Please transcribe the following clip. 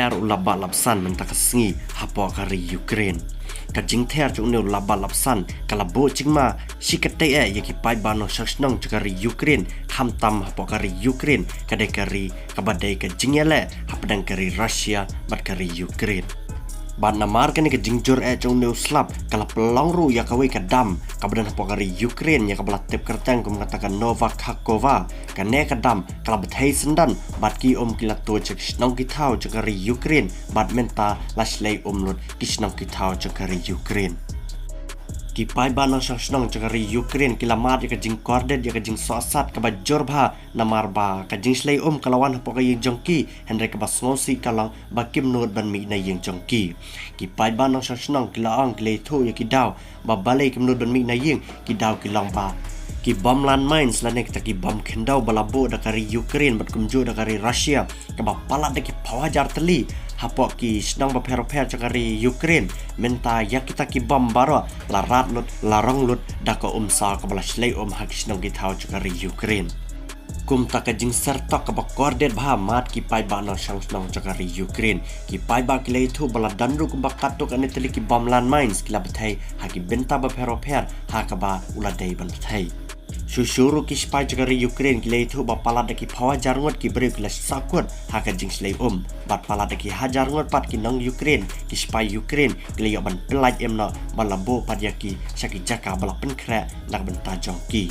ter ulaba lapsan mentakasngi hapo kari Ukraine ka jingther chu ne ulaba lapsan kalabo chingma shikate yaki pai bano shakshnong kari Ukraine khamtam hapo kari Ukraine kade kari kabadai ka jingyale hapdang kari Russia bat kari Ukraine ban namar kan ke jingjur chung ne slap kala pelong ru ya kawe ka dam kabadan hapo kari Ukraine ya kabla tep kertang kum katakan Novak Hakova kane ka dam kala bathai sendan bat ki kila to chek snong ki thau kari Ukraine bat menta lashlei lut ki snong ki thau kari Ukraine ki pai ban sang snong kari Ukraine kila mat ya ka jing kordet ya ka jing sosat ka ba jorbha namar ba ka jing slei kalawan hapo ka yeng jongki henry ka basnosi kala ba kim not ban mi na yeng jongki ki pai ban sang snong kila ang kle thu ya ki daw ba balai kim not ban mi na yeng ki daw ki long ba ki bom lan mines lanek ta ki bom kendau balabo da kari Ukraine bat kumjo da kari Russia ka ba pala da ki pawajar teli hapo ki snong ba pero kari Ukraine menta ya kita ki bom baro la rat lut la rong lut da ko sa ka bala slei hak snong ki thau kari Ukraine kum ta ka jing sertok ka ba kordet bha mat ki pai ba no sang snong kari Ukraine ki pai ba ki le thu bala danru kum ba katuk ane teli ki bom lan mines kila bathai ha ki benta ba pero ha ka ba uladai ban bathai Sushuru ki spai kari Ukraine ki leitu ba pala da ki phawa jarngot ki break la sakut ha ka jing slei bat pala da ki hajar ngot pat ki nang Ukraine ki spai Ukraine ki le ban pelaj emna ban labo pat ya ki shaki jaka bala pen kra nak ban ta jong ki